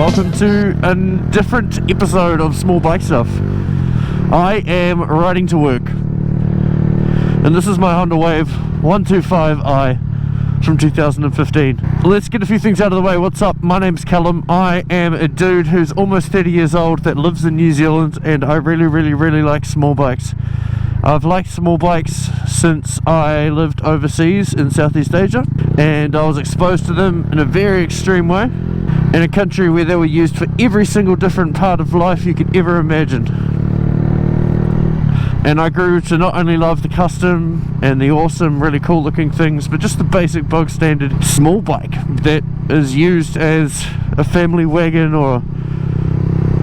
Welcome to a different episode of Small Bike Stuff. I am riding to work, and this is my Honda Wave 125i from 2015. Let's get a few things out of the way. What's up? My name's Callum. I am a dude who's almost 30 years old that lives in New Zealand, and I really like small bikes. I've liked small bikes since I lived overseas in Southeast Asia, and I was exposed to them in a very extreme way in a country where they were used for every single different part of life you could ever imagine. And I grew to not only love the custom and the awesome, really cool looking things, but just the basic bog standard small bike that is used as a family wagon or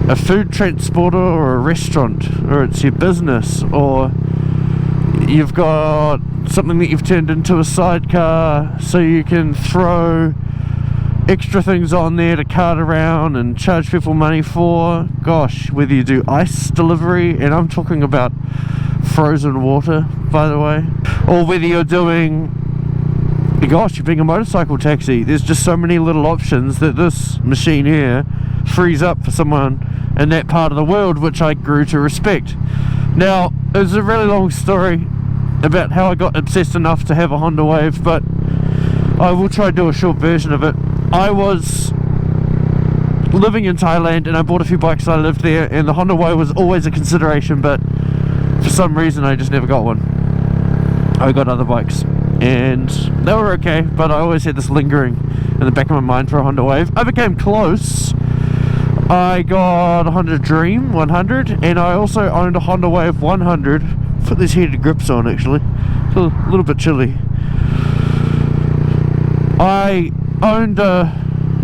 a food transporter or a restaurant, or it's your business, or you've got something that you've turned into a sidecar so you can throw extra things on there to cart around and charge people money for. Gosh, whether you do ice delivery, and I'm talking about frozen water, by the way, or whether you're doing, gosh, you're being a motorcycle taxi. There's just so many little options that this machine here frees up for someone in that part of the world, which I grew to respect. Now, it's a really long story about how I got obsessed enough to have a Honda Wave, but I will try to do a short version of it. I was living in Thailand and I bought a few bikes. I lived there, and the Honda Wave was always a consideration, but for some reason I just never got one. I got other bikes and they were okay, but I always had this lingering in the back of my mind for a Honda Wave. I became close. I got a Honda Dream 100, and I also owned a Honda Wave 100. Put these heated grips on, actually. It's a little bit chilly. I owned a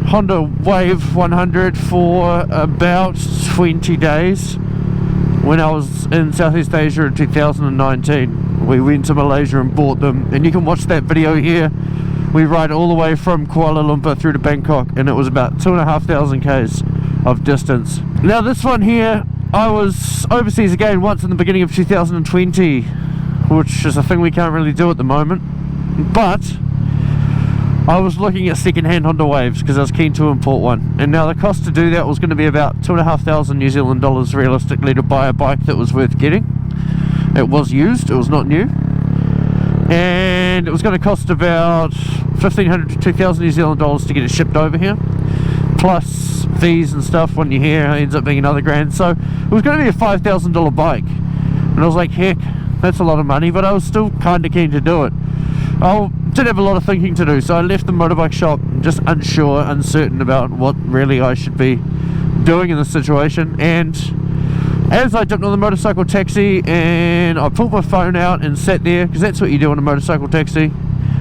Honda Wave 100 for about 20 days when I was in Southeast Asia in 2019. We went to Malaysia and bought them, and you can watch that video here. We ride all the way from Kuala Lumpur through to Bangkok, and it was about 2,500 k's of distance. Now this one here, I was overseas again once in the beginning of 2020, which is a thing we can't really do at the moment, but I was looking at second-hand Honda Waves because I was keen to import one, and now the cost to do that was going to be about 2,500 New Zealand dollars realistically to buy a bike that was worth getting. It was used, it was not new, and it was going to cost about 1,500 to 2,000 New Zealand dollars to get it shipped over here, plus fees and stuff. When you're here, it ends up being another grand. So it was going to be a $5,000 bike, and I was like, heck, that's a lot of money, but I was still kind of keen to do it. I did have a lot of thinking to do, so I left the motorbike shop just unsure, uncertain about what really I should be doing in this situation. And as I jumped on the motorcycle taxi and I pulled my phone out and sat there, because that's what you do on a motorcycle taxi,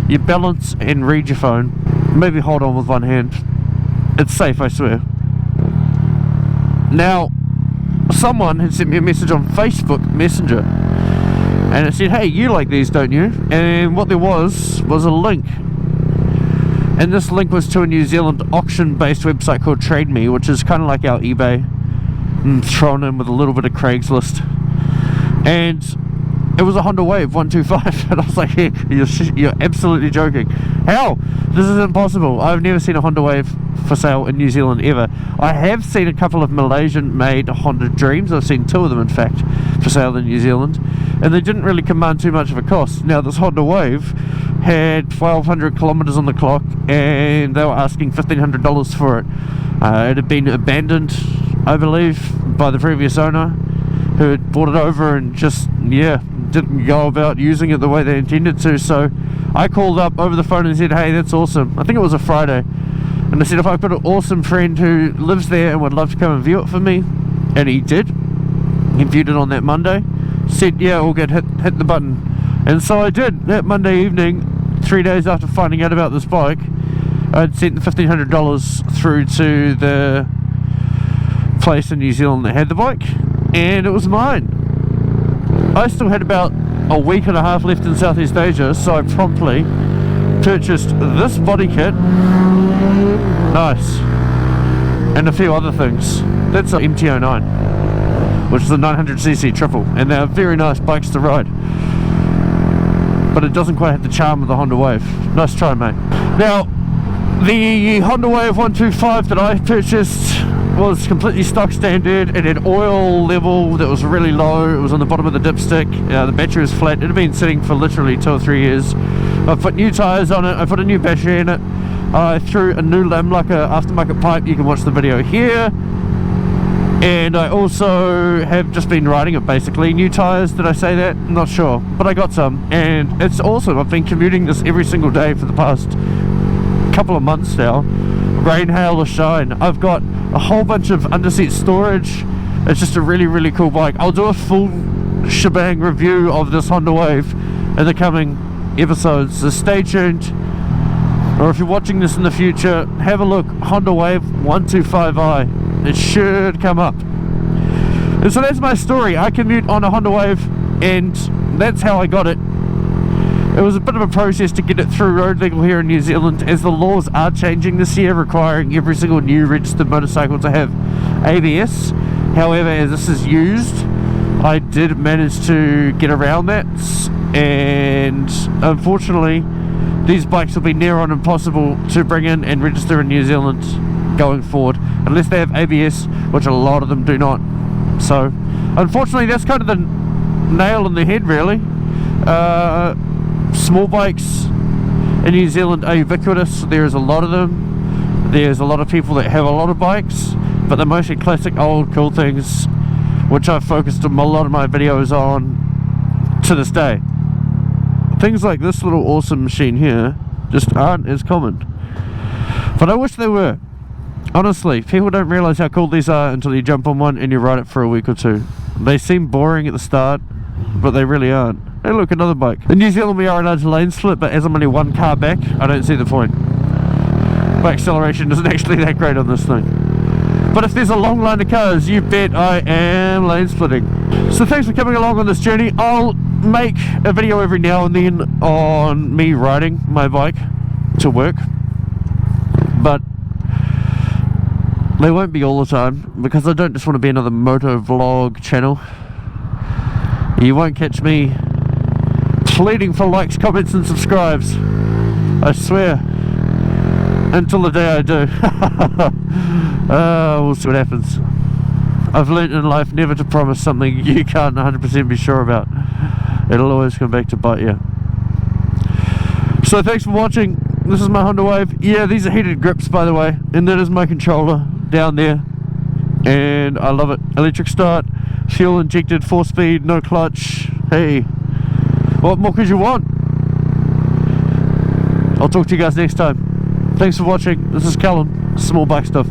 you balance and read your phone, maybe hold on with one hand. It's safe, I swear. Now, someone had sent me a message on Facebook Messenger, and it said, hey, you like these, don't you? And what there was a link, and this link was to a New Zealand auction-based website called Trade Me, which is kind of like our eBay, thrown in with a little bit of Craigslist. And it was a Honda Wave 125, and I was like, heck, you're absolutely joking. How? This is impossible. I've never seen a Honda Wave for sale in New Zealand ever. I have seen a couple of Malaysian-made Honda Dreams. I've seen two of them, in fact, for sale in New Zealand, and they didn't really command too much of a cost. Now, this Honda Wave had 1,200 kilometers on the clock, and they were asking $1,500 for it. It had been abandoned, I believe, by the previous owner, who had bought it over and just, didn't go about using it the way they intended to. So I called up over the phone and said, hey, that's awesome. I think it was a Friday. And I said, if I've got an awesome friend who lives there and would love to come and view it for me, and he did. He viewed it on that Monday. Said, yeah, all good, hit the button. And so I did. That Monday evening, 3 days after finding out about this bike, I'd sent the $1,500 through to the place in New Zealand that had the bike, and it was mine. I still had about a week and a half left in Southeast Asia, so I promptly purchased this body kit, nice, and a few other things. That's an MT-09, which is a 900cc triple, and they're very nice bikes to ride, but it doesn't quite have the charm of the Honda Wave. Nice try, mate. Now, The Honda Wave 125 that I purchased was completely stock standard. It had oil level that was really low. It was on the bottom of the dipstick. The battery was flat. It had been sitting for literally 2 or 3 years. I put new tyres on it. I put a new battery in it. I threw a Noo Lamlukka aftermarket pipe. You can watch the video here. And I also have just been riding it basically. New tyres, did I say that? I'm not sure. But I got some. And it's awesome. I've been commuting this every single day for the past couple of months now. Rain, hail or shine. I've got a whole bunch of underseat storage. It's just a really, really cool bike. I'll do a full shebang review of this Honda Wave in the coming episodes, so stay tuned. Or if you're watching this in the future, have a look. Honda Wave 125i. It should come up. And so that's my story. I commute on a Honda Wave, and that's how I got it. It was a bit of a process to get it through road legal here in New Zealand, as the laws are changing this year, requiring every single new registered motorcycle to have ABS. However, as this is used, I did manage to get around that, and unfortunately these bikes will be near on impossible to bring in and register in New Zealand going forward, unless they have ABS, which a lot of them do not. So unfortunately that's kind of the nail on the head, really. Small bikes in New Zealand are ubiquitous. There's a lot of them. There's a lot of people that have a lot of bikes, but they're mostly classic old cool things, which I've focused a lot of my videos on to this day. Things like this little awesome machine here just aren't as common, but I wish they were. Honestly, people don't realise how cool these are until you jump on one and you ride it for a week or two. They seem boring at the start, but they really aren't. Hey look, another bike. In New Zealand we are allowed to lane split, but as I'm only one car back, I don't see the point. My acceleration isn't actually that great on this thing. But if there's a long line of cars, you bet I am lane splitting. So thanks for coming along on this journey. I'll make a video every now and then on me riding my bike to work, but they won't be all the time, because I don't just want to be another moto vlog channel. You won't catch me pleading for likes, comments and subscribes, I swear, until the day I do. We'll see what happens. I've learnt in life never to promise something you can't 100% be sure about. It'll always come back to bite you. So thanks for watching. This is my Honda Wave. Yeah, these are heated grips, by the way, and that is my controller down there, and I love it. Electric start, fuel injected, 4-speed, no clutch. Hey, what more could you want? I'll talk to you guys next time. Thanks for watching. This is Callum, Small Bike Stuff.